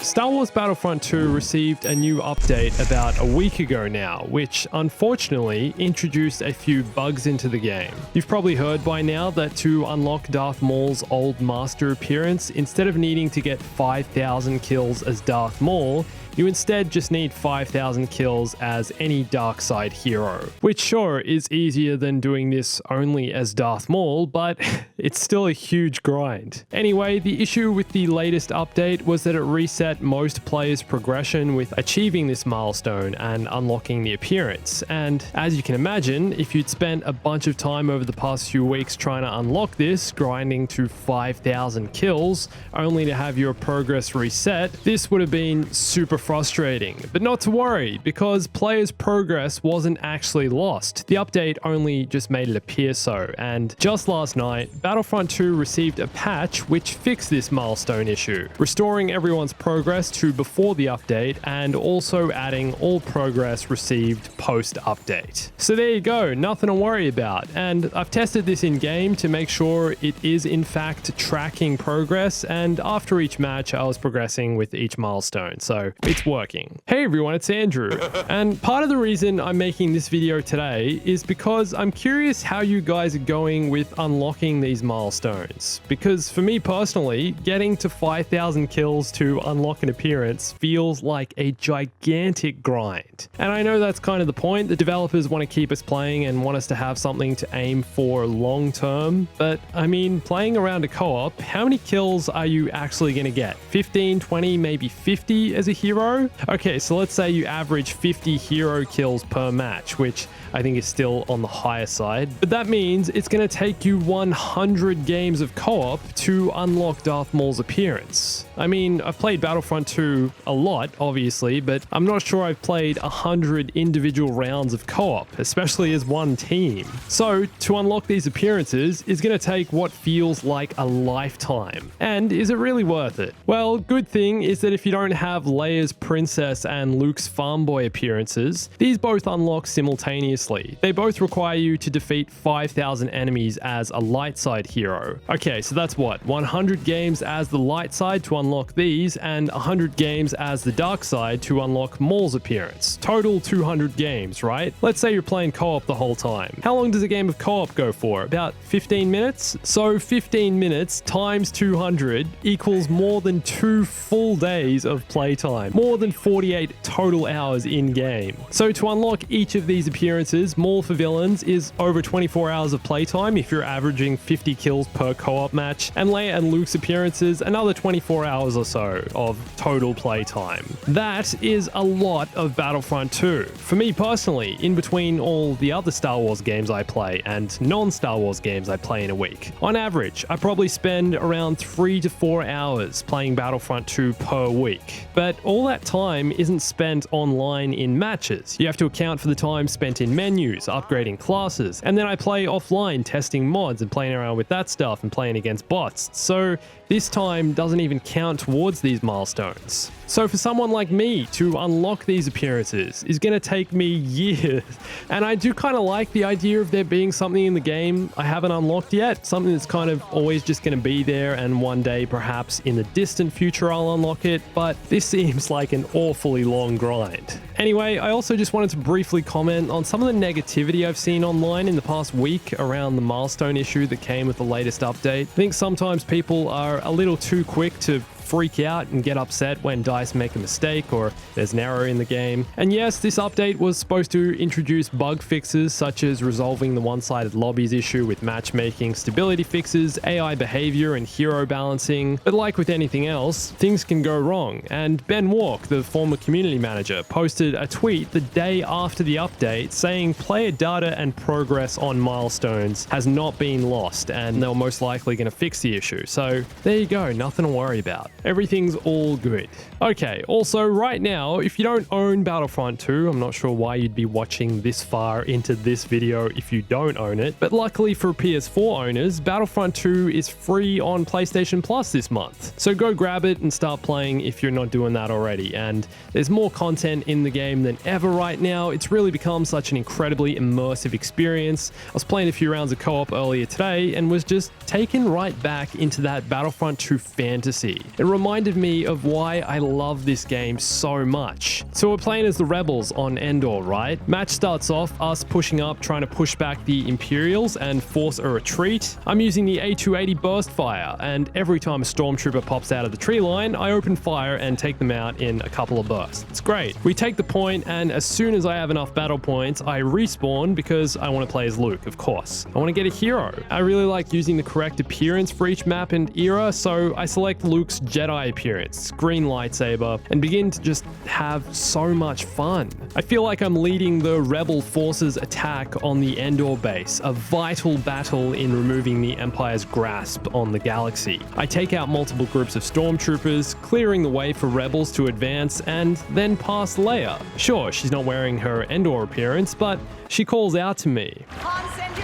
Star Wars Battlefront 2 received a new update about a week ago now, which unfortunately introduced a few bugs into the game. You've probably heard by now that to unlock Darth Maul's Old Master appearance, instead of needing to get 5,000 kills as Darth Maul, you instead just need 5,000 kills as any dark side hero. Which sure is easier than doing this only as Darth Maul, but it's still a huge grind. Anyway, the issue with the latest update was that it reset most players' progression with achieving this milestone and unlocking the appearance. And as you can imagine, if you'd spent a bunch of time over the past few weeks trying to unlock this, grinding to 5,000 kills, only to have your progress reset, this would have been super frustrating. But not to worry, because players' progress wasn't actually lost. The update only just made it appear so, and just last night, Battlefront 2 received a patch which fixed this milestone issue, restoring everyone's progress to before the update and also adding all progress received post-update. So there you go, nothing to worry about, and I've tested this in-game to make sure it is in fact tracking progress, and after each match I was progressing with each milestone, so it's working. Hey everyone, it's Andrew, and part of the reason I'm making this video today is because I'm curious how you guys are going with unlocking these milestones. Because for me personally, getting to 5,000 kills to unlock an appearance feels like a gigantic grind. And I know that's kind of the point. The developers want to keep us playing and want us to have something to aim for long term. But I mean, playing around a co-op, how many kills are you actually going to get? 15, 20, maybe 50 as a hero? Okay, so let's say you average 50 hero kills per match, which I think is still on the higher side. But that means it's going to take you 100 games of co-op to unlock Darth Maul's appearance. I mean, I've played Battlefront 2 a lot, obviously, but I'm not sure I've played 100 individual rounds of co-op, especially as one team. So to unlock these appearances is going to take what feels like a lifetime. And is it really worth it? Well, good thing is that if you don't have Leia's Princess and Luke's Farmboy appearances, these both unlock simultaneously. They both require you to defeat 5,000 enemies as a light side hero. Okay, so that's what? 100 games as the light side to unlock these, and 100 games as the dark side to unlock Maul's appearance. Total 200 games, right? Let's say you're playing co-op the whole time. How long does a game of co-op go for? About 15 minutes? So 15 minutes times 200 equals more than 2 full days of playtime. More than 48 total hours in-game. So to unlock each of these appearances, Maul for villains is over 24 hours of playtime if you're averaging 50 kills per co-op match, and Leia and Luke's appearances another 24 hours or so of total playtime. That is a lot of Battlefront 2. For me personally, in between all the other Star Wars games I play and non-Star Wars games I play in a week, on average, I probably spend around 3 to 4 hours playing Battlefront 2 per week. But all that time isn't spent online in matches. You have to account for the time spent in menus, upgrading classes, and then I play offline testing mods and playing around with that stuff and playing against bots. So this time doesn't even count towards these milestones. So for someone like me to unlock these appearances is going to take me years. And I do kind of like the idea of there being something in the game I haven't unlocked yet, something that's kind of always just going to be there, and one day perhaps in the distant future I'll unlock it, but this seems like an awfully long grind. Anyway, I also just wanted to briefly comment on some of the negativity I've seen online in the past week around the milestone issue that came with the latest update. I think sometimes people are a little too quick to freak out and get upset when DICE make a mistake or there's an error in the game. And yes, this update was supposed to introduce bug fixes such as resolving the one-sided lobbies issue with matchmaking, stability fixes, AI behavior, and hero balancing. But like with anything else, things can go wrong. And Ben Walk, the former community manager, posted a tweet the day after the update saying player data and progress on milestones has not been lost and they're most likely going to fix the issue. So there you go, nothing to worry about. Everything's all good. Okay, also right now, if you don't own Battlefront 2, I'm not sure why you'd be watching this far into this video if you don't own it, but luckily for PS4 owners, Battlefront 2 is free on PlayStation Plus this month. So go grab it and start playing if you're not doing that already, and there's more content in the game than ever right now. It's really become such an incredibly immersive experience. I was playing a few rounds of co-op earlier today and was just taken right back into that Battlefront 2 fantasy. It reminded me of why I love this game so much. So we're playing as the rebels on Endor, right? Match starts off us pushing up, trying to push back the Imperials and force a retreat. I'm using the A280 burst fire, and every time a stormtrooper pops out of the tree line, I open fire and take them out in a couple of bursts. It's great. We take the point, and as soon as I have enough battle points, I respawn because I want to play as Luke, of course. I want to get a hero. I really like using the correct appearance for each map and era, so I select Luke's Jedi appearance, green lightsaber, and begin to just have so much fun. I feel like I'm leading the Rebel forces attack on the Endor base, a vital battle in removing the Empire's grasp on the galaxy. I take out multiple groups of stormtroopers, clearing the way for Rebels to advance, and then pass Leia. Sure, she's not wearing her Endor appearance, but she calls out to me. Han send you?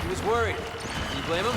He was worried. Can you blame him?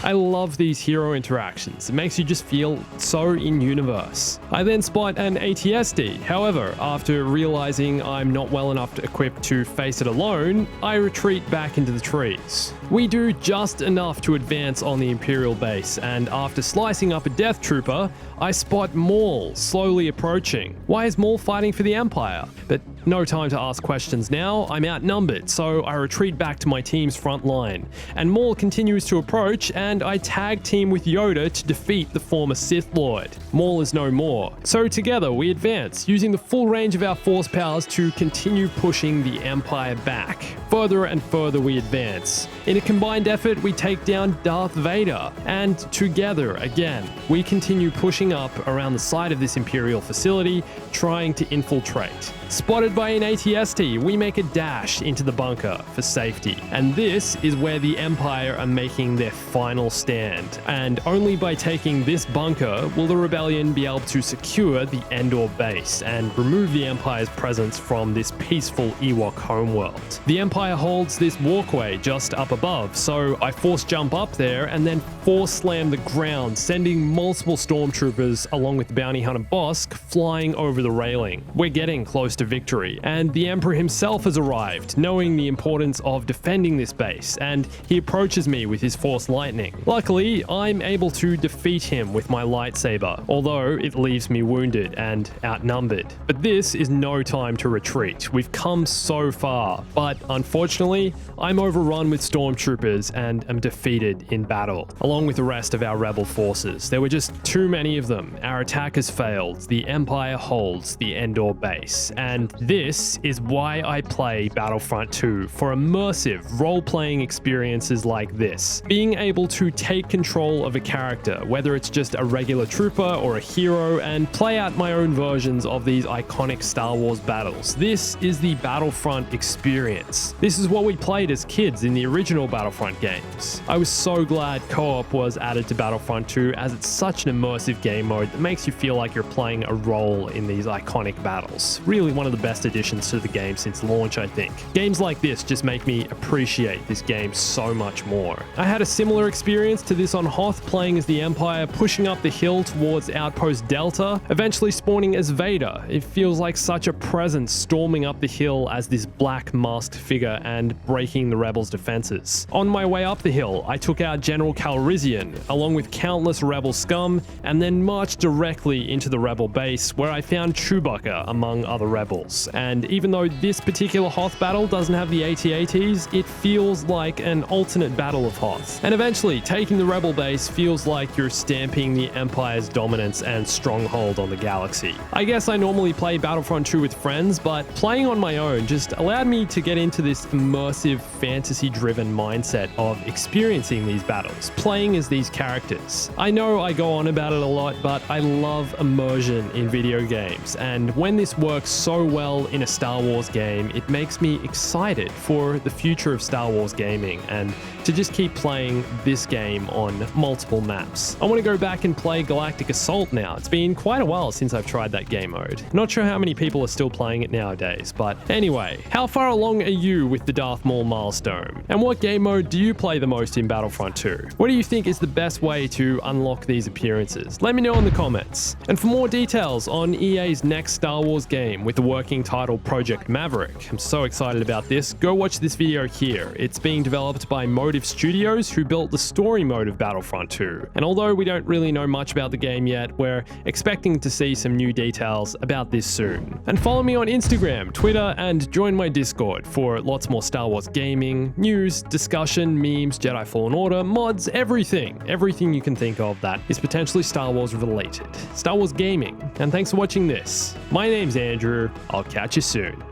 I love these hero interactions. It makes you just feel so in-universe. I then spot an ATSD. However, after realizing I'm not well enough equipped to face it alone, I retreat back into the trees. We do just enough to advance on the Imperial base, and after slicing up a Death Trooper, I spot Maul slowly approaching. Why is Maul fighting for the Empire? But no time to ask questions now. I'm outnumbered, so I retreat back to my team's front line. And Maul continues to approach, and I tag team with Yoda to defeat the former Sith Lord. Maul is no more. So together we advance, using the full range of our force powers to continue pushing the Empire back. Further and further we advance. In a combined effort, we take down Darth Vader, and together again, we continue pushing up around the side of this Imperial facility, trying to infiltrate. Spotted by an ATST, we make a dash into the bunker for safety. And this is where the Empire are making their final stand. And only by taking this bunker will the Rebellion be able to secure the Endor base and remove the Empire's presence from this peaceful Ewok homeworld. The Empire holds this walkway just up above, so I force jump up there and then force slam the ground, sending multiple stormtroopers along with Bounty Hunter Bosk flying over the railing. We're getting close to victory, and the Emperor himself has arrived, knowing the importance of defending this base, and he approaches me with his Force Lightning. Luckily, I'm able to defeat him with my lightsaber, although it leaves me wounded and outnumbered. But this is no time to retreat. We've come so far, but unfortunately, I'm overrun with stormtroopers and am defeated in battle, along with the rest of our rebel forces. There were just too many of them. Our attack has failed. The Empire holds the Endor base, and this is why I play Battlefront 2, for immersive role-playing experiences like this. Being able to take control of a character, whether it's just a regular trooper or a hero, and play out my own versions of these iconic Star Wars battles. This is the Battlefront experience. This is what we played as kids in the original Battlefront games. I was so glad co-op was added to Battlefront 2, as it's such an immersive game mode that makes you feel like you're playing a role in these iconic battles. Really one of the best additions to the game since launch, I think. Games like this just make me appreciate this game so much more. I had a similar experience to this on Hoth, playing as the Empire, pushing up the hill towards Outpost Delta, eventually spawning as Vader. It feels like such a presence storming up the hill as this black masked figure and breaking the rebels' defenses. On my way up the hill, I took out General Calrissian, along with countless rebel scum, and then marched directly into the rebel base, where I found Chewbacca among other rebels. And even though this particular Hoth battle doesn't have the AT-ATs, it feels like an alternate battle of Hoth. And eventually, taking the rebel base feels like you're stamping the Empire's dominance and stronghold on the galaxy. I guess I normally play Battlefront 2 with friends, but playing on my own just allowed me to get into this immersive, fantasy-driven mindset of experiencing these battles, playing as these characters. I know I go on about it a lot, but I love immersion in video games, and when this works so well in a Star Wars game, it makes me excited for the future of Star Wars gaming and to just keep playing this game on multiple maps. I want to go back and play Galactic Assault now. It's been quite a while since I've tried that game mode. Not sure how many people are still playing it nowadays, but anyway, how far along are you with the Darth Maul milestone? And what game mode do you play the most in Battlefront 2? What do you think is the best way to unlock these appearances? Let me know in the comments. And for more details on EA's next Star Wars game with the working titled Project Maverick. I'm so excited about this. Go watch this video here. It's being developed by Motive Studios, who built the story mode of Battlefront 2. And although we don't really know much about the game yet, we're expecting to see some new details about this soon. And follow me on Instagram, Twitter, and join my Discord for lots more Star Wars gaming, news, discussion, memes, Jedi Fallen Order, mods, everything. Everything you can think of that is potentially Star Wars related. Star Wars gaming. And thanks for watching this. My name's Andrew. I'll catch you soon.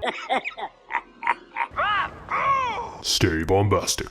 Stay bombastic.